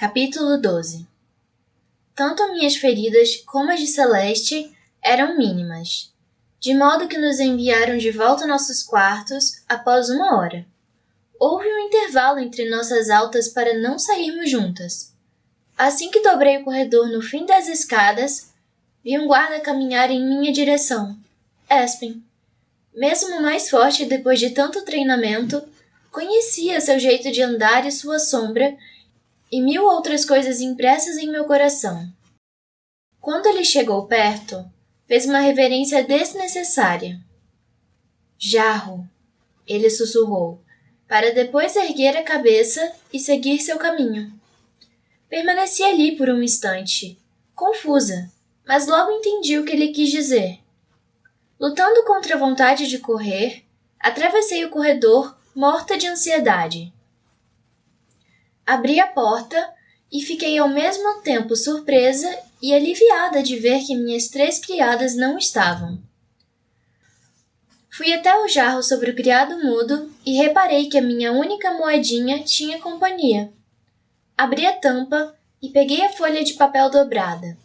Capítulo 12. Tanto minhas feridas como as de Celeste eram mínimas, de modo que nos enviaram de volta a nossos quartos após 1 hora. Houve um intervalo entre nossas altas para não sairmos juntas. Assim que dobrei o corredor no fim das escadas, vi um guarda caminhar em minha direção. Espen. Mesmo mais forte depois de tanto treinamento, conhecia seu jeito de andar e sua sombra e 1000 outras coisas impressas em meu coração. Quando ele chegou perto, fez uma reverência desnecessária. Jarro, ele sussurrou, para depois erguer a cabeça e seguir seu caminho. Permaneci ali por um instante, confusa, mas logo entendi o que ele quis dizer. Lutando contra a vontade de correr, atravessei o corredor, morta de ansiedade. Abri a porta e fiquei ao mesmo tempo surpresa e aliviada de ver que minhas 3 criadas não estavam. Fui até o jarro sobre o criado mudo e reparei que a minha única moedinha tinha companhia. Abri a tampa e peguei a folha de papel dobrada.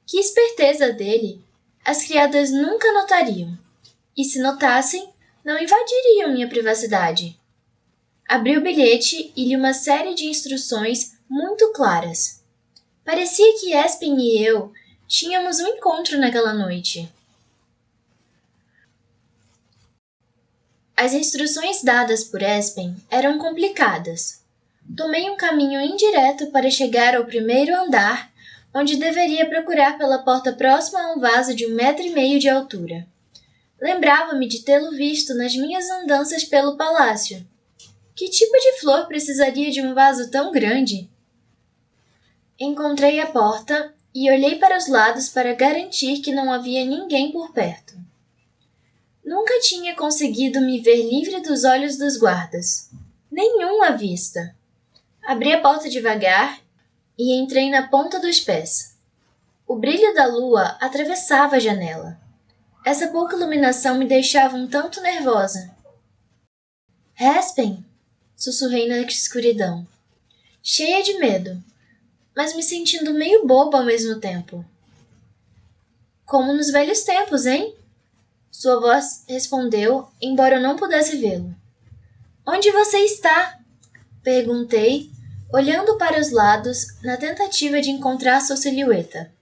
Que esperteza dele! As criadas nunca notariam. E se notassem, não invadiriam minha privacidade. Abri o bilhete e li uma série de instruções muito claras. Parecia que Espen e eu tínhamos um encontro naquela noite. As instruções dadas por Espen eram complicadas. Tomei um caminho indireto para chegar ao primeiro andar, onde deveria procurar pela porta próxima a um vaso de 1,5 metro de altura. Lembrava-me de tê-lo visto nas minhas andanças pelo palácio. Que tipo de flor precisaria de um vaso tão grande? Encontrei a porta e olhei para os lados para garantir que não havia ninguém por perto. Nunca tinha conseguido me ver livre dos olhos dos guardas. Nenhum à vista. Abri a porta devagar e entrei na ponta dos pés. O brilho da lua atravessava a janela. Essa pouca iluminação me deixava um tanto nervosa. Espen! Sussurrei na escuridão, cheia de medo, mas me sentindo meio boba ao mesmo tempo. Como nos velhos tempos, hein? Sua voz respondeu, embora eu não pudesse vê-lo. Onde você está? Perguntei, olhando para os lados na tentativa de encontrar sua silhueta.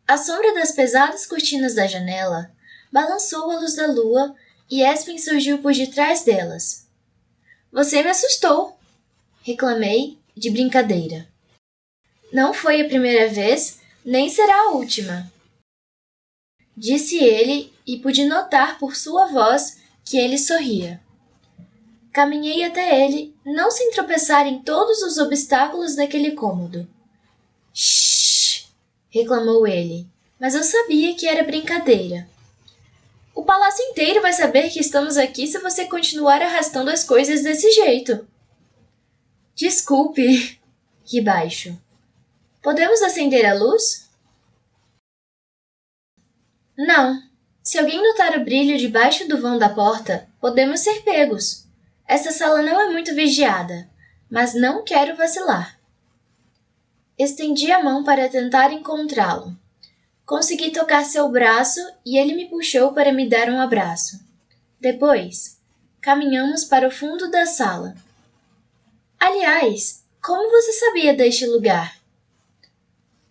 A sombra das pesadas cortinas da janela balançou à luz da lua e Espen surgiu por detrás delas. Você me assustou, reclamei, de brincadeira. Não foi a primeira vez, nem será a última, disse ele e pude notar por sua voz que ele sorria. Caminhei até ele, não sem tropeçar em todos os obstáculos daquele cômodo. Shhh! Reclamou ele, mas eu sabia que era brincadeira. O palácio inteiro vai saber que estamos aqui se você continuar arrastando as coisas desse jeito. Desculpe, ri baixo. Podemos acender a luz? Não. Se alguém notar o brilho debaixo do vão da porta, podemos ser pegos. Essa sala não é muito vigiada, mas não quero vacilar. Estendi a mão para tentar encontrá-lo. Consegui tocar seu braço e ele me puxou para me dar um abraço. Depois, caminhamos para o fundo da sala. Aliás, como você sabia deste lugar?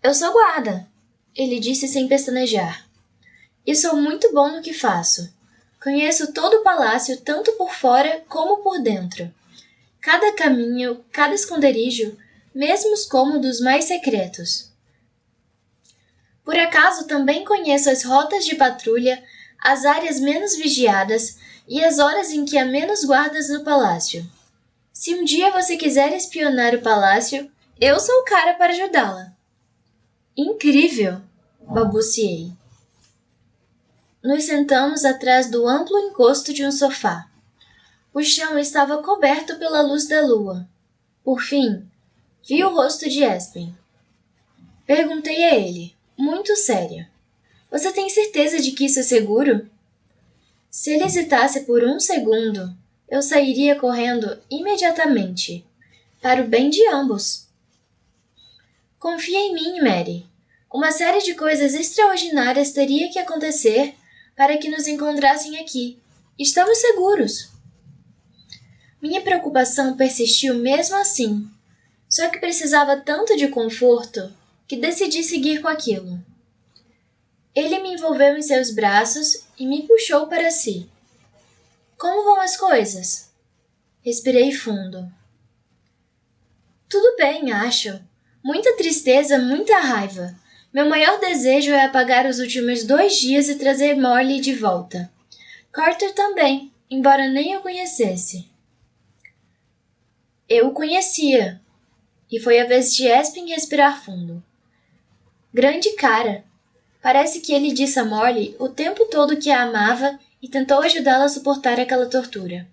Eu sou guarda, ele disse sem pestanejar. E sou muito bom no que faço. Conheço todo o palácio tanto por fora como por dentro. Cada caminho, cada esconderijo, mesmo os cômodos mais secretos. Por acaso também conheço as rotas de patrulha, as áreas menos vigiadas e as horas em que há menos guardas no palácio. Se um dia você quiser espionar o palácio, eu sou o cara para ajudá-la. Incrível! Balbuciei. Nos sentamos atrás do amplo encosto de um sofá. O chão estava coberto pela luz da lua. Por fim, vi o rosto de Espen. Perguntei a ele, muito séria. Você tem certeza de que isso é seguro? Se ele hesitasse por um segundo, eu sairia correndo imediatamente, para o bem de ambos. Confia em mim, Mary. Uma série de coisas extraordinárias teria que acontecer para que nos encontrassem aqui. Estamos seguros. Minha preocupação persistiu mesmo assim, só que precisava tanto de conforto que decidi seguir com aquilo. Ele me envolveu em seus braços e me puxou para si. Como vão as coisas? Respirei fundo. Tudo bem, acho. Muita tristeza, muita raiva. Meu maior desejo é apagar os últimos 2 dias e trazer Morley de volta. Carter também, embora nem o conhecesse. Eu o conhecia, e foi a vez de Espen respirar fundo. Grande cara. Parece que ele disse a Morley o tempo todo que a amava e tentou ajudá-la a suportar aquela tortura.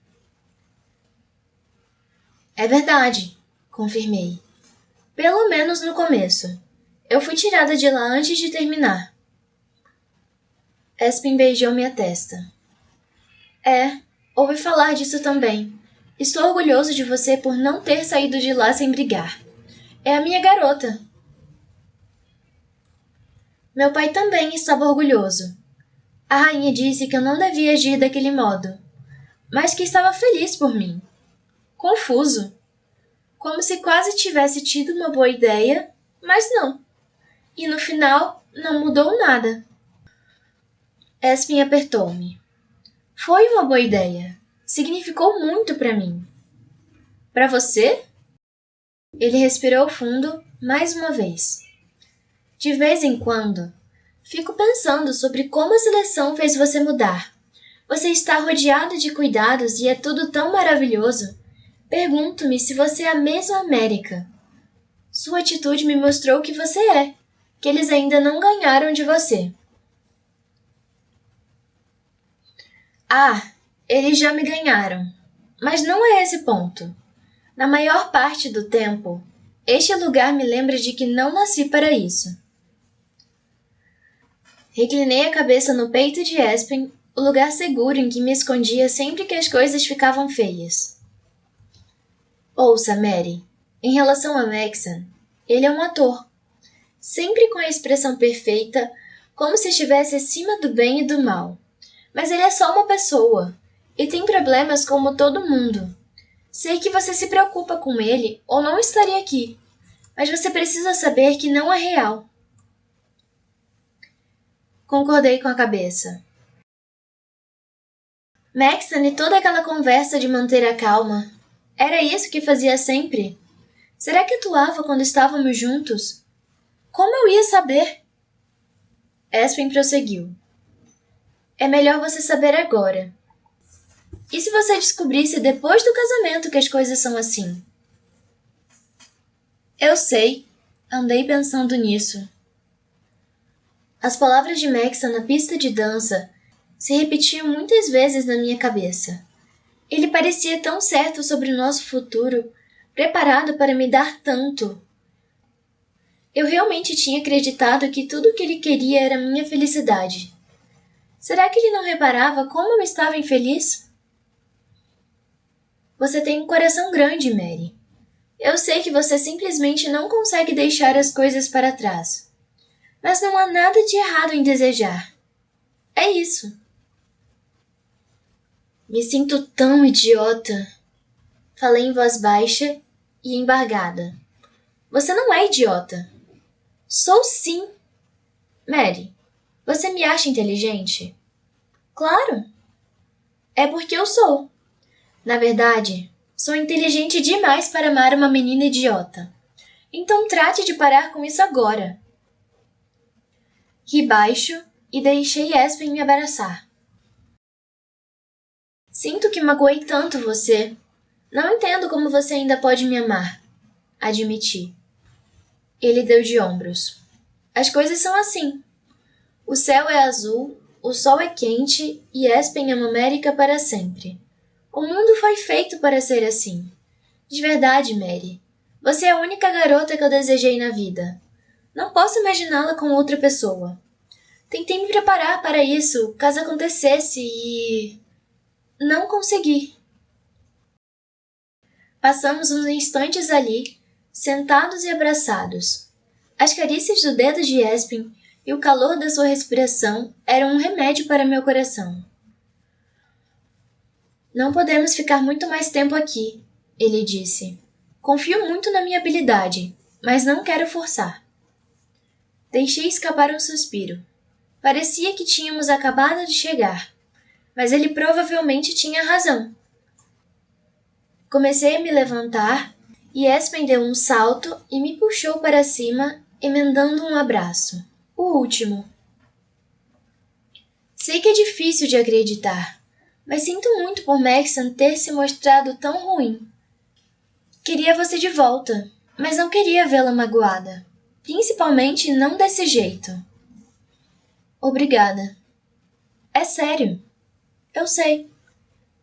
É verdade, confirmei. Pelo menos no começo. Eu fui tirada de lá antes de terminar. Espen beijou minha testa. Ouvi falar disso também. Estou orgulhoso de você por não ter saído de lá sem brigar. É a minha garota. Meu pai também estava orgulhoso. A rainha disse que eu não devia agir daquele modo, mas que estava feliz por mim. Confuso. Como se quase tivesse tido uma boa ideia, mas não. E no final, não mudou nada. Espen apertou-me. Foi uma boa ideia. Significou muito para mim. Para você? Ele respirou fundo mais uma vez. De vez em quando, fico pensando sobre como a seleção fez você mudar. Você está rodeado de cuidados e é tudo tão maravilhoso. Pergunto-me se você é a mesma América. Sua atitude me mostrou que você é, que eles ainda não ganharam de você. Eles já me ganharam. Mas não é esse ponto. Na maior parte do tempo, este lugar me lembra de que não nasci para isso. Reclinei a cabeça no peito de Espen, o lugar seguro em que me escondia sempre que as coisas ficavam feias. Ouça, Mary, em relação a Maxon, ele é um ator. Sempre com a expressão perfeita, como se estivesse acima do bem e do mal. Mas ele é só uma pessoa, e tem problemas como todo mundo. Sei que você se preocupa com ele, ou não estaria aqui, mas você precisa saber que não é real. Concordei com a cabeça. Maxon e toda aquela conversa de manter a calma, era isso que fazia sempre? Será que atuava quando estávamos juntos? Como eu ia saber? Espen prosseguiu. É melhor você saber agora. E se você descobrisse depois do casamento que as coisas são assim? Eu sei. Andei pensando nisso. As palavras de Maxon na pista de dança se repetiam muitas vezes na minha cabeça. Ele parecia tão certo sobre o nosso futuro, preparado para me dar tanto. Eu realmente tinha acreditado que tudo o que ele queria era minha felicidade. Será que ele não reparava como eu estava infeliz? Você tem um coração grande, Mary. Eu sei que você simplesmente não consegue deixar as coisas para trás. Mas não há nada de errado em desejar. É isso. Me sinto tão idiota. Falei em voz baixa e embargada. Você não é idiota. Sou sim. Mary, você me acha inteligente? Claro. É porque eu sou. Na verdade, sou inteligente demais para amar uma menina idiota. Então trate de parar com isso agora. Ri baixo e deixei Espen me abraçar. Sinto que magoei tanto você. Não entendo como você ainda pode me amar. Admiti. Ele deu de ombros. As coisas são assim. O céu é azul, o sol é quente e Espen ama América para sempre. O mundo foi feito para ser assim. De verdade, Mary. Você é a única garota que eu desejei na vida. Não posso imaginá-la com outra pessoa. Tentei me preparar para isso, caso acontecesse, e... não consegui. Passamos uns instantes ali, sentados e abraçados. As carícias do dedo de Espen e o calor da sua respiração eram um remédio para meu coração. Não podemos ficar muito mais tempo aqui, ele disse. Confio muito na minha habilidade, mas não quero forçar. Deixei escapar um suspiro. Parecia que tínhamos acabado de chegar, mas ele provavelmente tinha razão. Comecei a me levantar e Espen deu um salto e me puxou para cima, emendando um abraço. O último. Sei que é difícil de acreditar, mas sinto muito por Maxon ter se mostrado tão ruim. Queria você de volta, mas não queria vê-la magoada. Principalmente não desse jeito. Obrigada. É sério. Eu sei.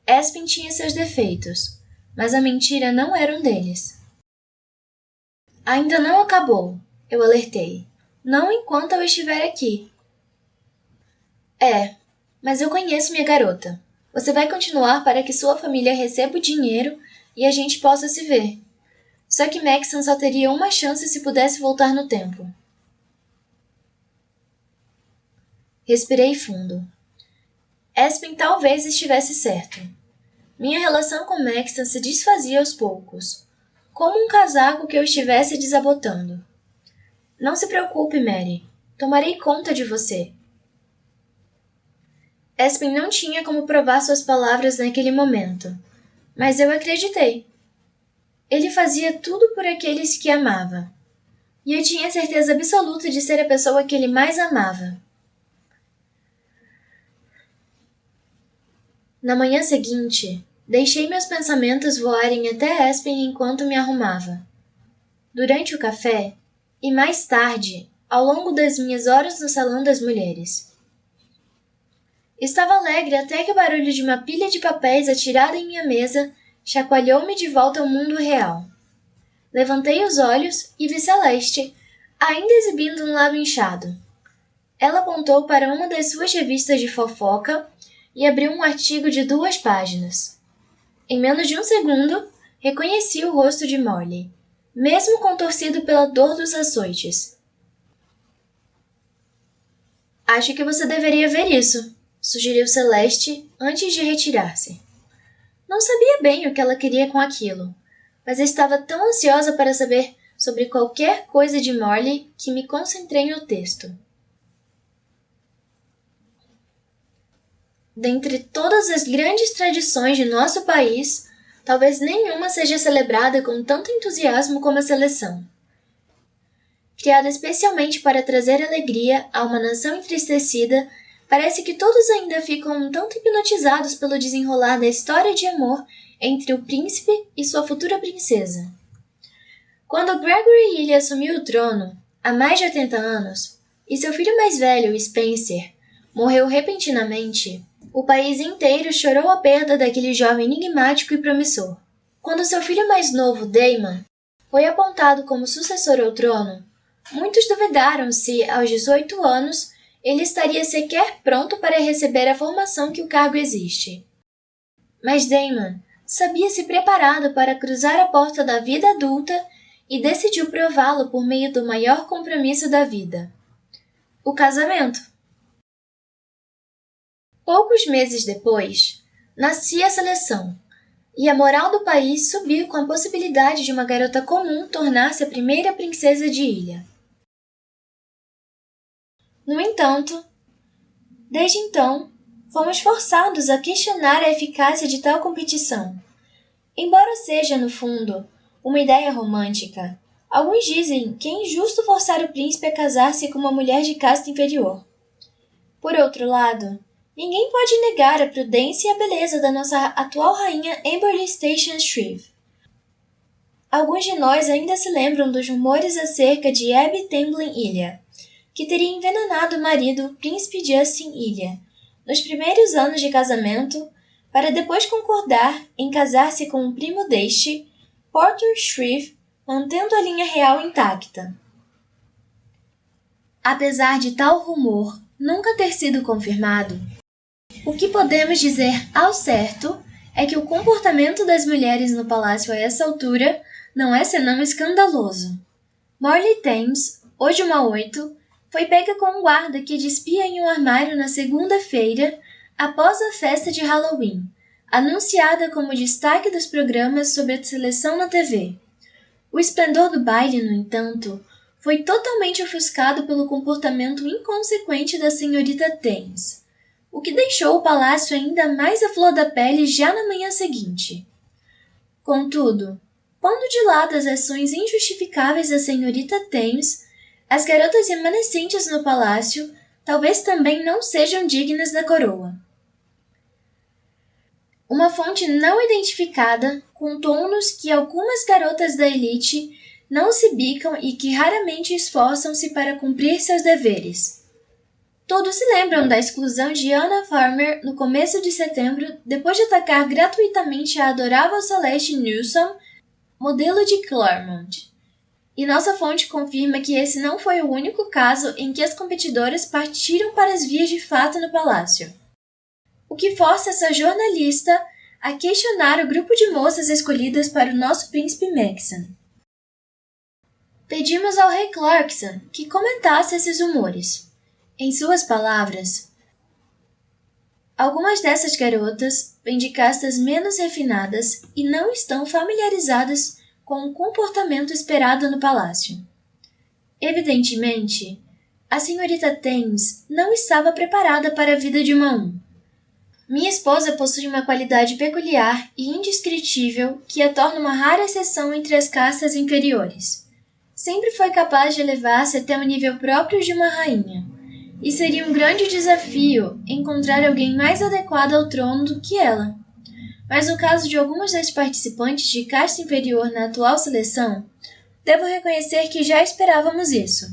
Espen tinha seus defeitos, mas a mentira não era um deles. Ainda não acabou, eu alertei. Não enquanto eu estiver aqui. Mas eu conheço minha garota. Você vai continuar para que sua família receba o dinheiro e a gente possa se ver. Só que Maxon só teria uma chance se pudesse voltar no tempo. Respirei fundo. Espen talvez estivesse certo. Minha relação com Maxon se desfazia aos poucos, como um casaco que eu estivesse desabotando. Não se preocupe, Mary. Tomarei conta de você. Espen não tinha como provar suas palavras naquele momento, mas eu acreditei. Ele fazia tudo por aqueles que amava, e eu tinha certeza absoluta de ser a pessoa que ele mais amava. Na manhã seguinte, deixei meus pensamentos voarem até Espen enquanto me arrumava. Durante o café, e mais tarde, ao longo das minhas horas no salão das mulheres. Estava alegre até que o barulho de uma pilha de papéis atirada em minha mesa chacoalhou-me de volta ao mundo real. Levantei os olhos e vi Celeste, ainda exibindo um lábio inchado. Ela apontou para uma das suas revistas de fofoca e abriu um artigo de 2 páginas. Em menos de um segundo, reconheci o rosto de Molly, mesmo contorcido pela dor dos açoites. Acho que você deveria ver isso, sugeriu Celeste antes de retirar-se. Não sabia bem o que ela queria com aquilo, mas estava tão ansiosa para saber sobre qualquer coisa de Molly que me concentrei no texto. Dentre todas as grandes tradições de nosso país, talvez nenhuma seja celebrada com tanto entusiasmo como a seleção. Criada especialmente para trazer alegria a uma nação entristecida, parece que todos ainda ficam um tanto hipnotizados pelo desenrolar da história de amor entre o príncipe e sua futura princesa. Quando Gregory Ely assumiu o trono, há mais de 80 anos, e seu filho mais velho, Spencer, morreu repentinamente, o país inteiro chorou a perda daquele jovem enigmático e promissor. Quando seu filho mais novo, Daemon, foi apontado como sucessor ao trono, muitos duvidaram se, aos 18 anos, ele estaria sequer pronto para receber a formação que o cargo exige. Mas Daemon sabia-se preparado para cruzar a porta da vida adulta e decidiu prová-lo por meio do maior compromisso da vida: o casamento. Poucos meses depois, nascia a seleção, e a moral do país subiu com a possibilidade de uma garota comum tornar-se a primeira princesa de Ilha. No entanto, desde então, fomos forçados a questionar a eficácia de tal competição. Embora seja, no fundo, uma ideia romântica, alguns dizem que é injusto forçar o príncipe a casar-se com uma mulher de casta inferior. Por outro lado, ninguém pode negar a prudência e a beleza da nossa atual rainha Amberly Station Shreve. Alguns de nós ainda se lembram dos rumores acerca de Abby Tamblyn Ilha, que teria envenenado o marido, príncipe Justin Ilha, nos primeiros anos de casamento, para depois concordar em casar-se com um primo deste, Porter Shreve, mantendo a linha real intacta. Apesar de tal rumor nunca ter sido confirmado, o que podemos dizer ao certo é que o comportamento das mulheres no palácio a essa altura não é senão escandaloso. Morley Thames, hoje uma 8, foi pega com um guarda que despia em um armário na segunda-feira, após a festa de Halloween, anunciada como destaque dos programas sobre a seleção na TV. O esplendor do baile, no entanto, foi totalmente ofuscado pelo comportamento inconsequente da senhorita Thames, o que deixou o palácio ainda mais à flor da pele já na manhã seguinte. Contudo, pondo de lado as ações injustificáveis da senhorita Thames, as garotas remanescentes no palácio talvez também não sejam dignas da coroa. Uma fonte não identificada contou-nos que algumas garotas da elite não se bicam e que raramente esforçam-se para cumprir seus deveres. Todos se lembram da exclusão de Anna Farmer no começo de setembro, depois de atacar gratuitamente a adorável Celeste Newsom, modelo de Claremont. E nossa fonte confirma que esse não foi o único caso em que as competidoras partiram para as vias de fato no palácio. O que força essa jornalista a questionar o grupo de moças escolhidas para o nosso príncipe Maxon. Pedimos ao rei Clarkson que comentasse esses rumores. Em suas palavras, algumas dessas garotas vêm de castas menos refinadas e não estão familiarizadas com o comportamento esperado no palácio. Evidentemente, a senhorita Thames não estava preparada para a vida de uma Minha esposa possui uma qualidade peculiar e indescritível que a torna uma rara exceção entre as castas inferiores. Sempre foi capaz de elevar-se até o nível próprio de uma rainha, e seria um grande desafio encontrar alguém mais adequado ao trono do que ela. Mas no caso de algumas das participantes de casta inferior na atual seleção, devo reconhecer que já esperávamos isso.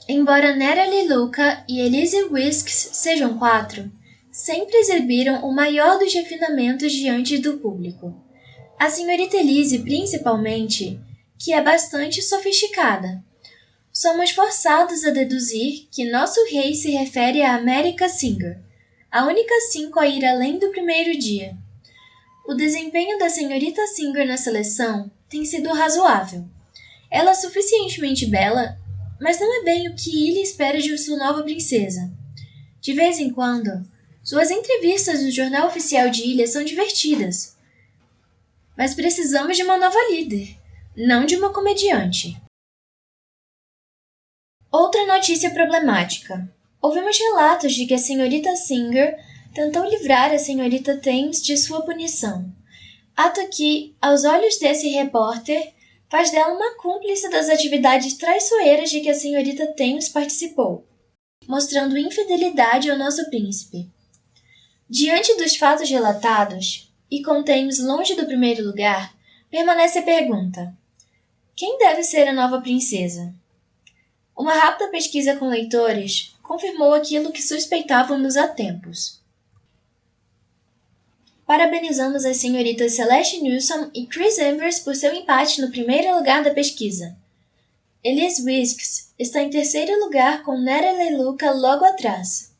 Embora Natalie Luca e Elise Whisks sejam 4, sempre exibiram o maior dos refinamentos diante do público. A senhorita Elise, principalmente, que é bastante sofisticada. Somos forçados a deduzir que nosso rei se refere a America Singer, a única 5 a ir além do primeiro dia. O desempenho da senhorita Singer na seleção tem sido razoável. Ela é suficientemente bela, mas não é bem o que ele espera de sua nova princesa. De vez em quando, suas entrevistas no jornal oficial de Ilha são divertidas. Mas precisamos de uma nova líder, não de uma comediante. Outra notícia problemática. Ouvimos relatos de que a senhorita Singer tentou livrar a senhorita Thames de sua punição. Ato que, aos olhos desse repórter, faz dela uma cúmplice das atividades traiçoeiras de que a senhorita Thames participou, mostrando infidelidade ao nosso príncipe. Diante dos fatos relatados, e com Thames longe do primeiro lugar, permanece a pergunta: quem deve ser a nova princesa? Uma rápida pesquisa com leitores confirmou aquilo que suspeitávamos há tempos. Parabenizamos as senhoritas Celeste Newsom e Chris Evers por seu empate no primeiro lugar da pesquisa. Elise Whisks está em terceiro lugar com Natalie Luca logo atrás.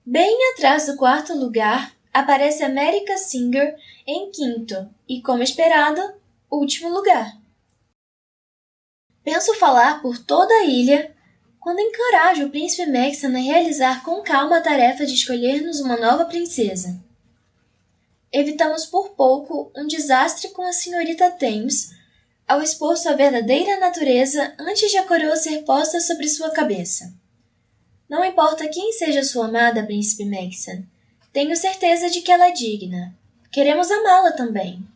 Bem atrás do quarto lugar aparece America Singer em quinto e, como esperado, último lugar. Penso falar por toda a ilha quando encorajo o príncipe Maxon a realizar com calma a tarefa de escolher-nos uma nova princesa. Evitamos por pouco um desastre com a senhorita Thames ao expor sua verdadeira natureza antes de a coroa ser posta sobre sua cabeça. Não importa quem seja sua amada, príncipe Maxon, tenho certeza de que ela é digna. Queremos amá-la também.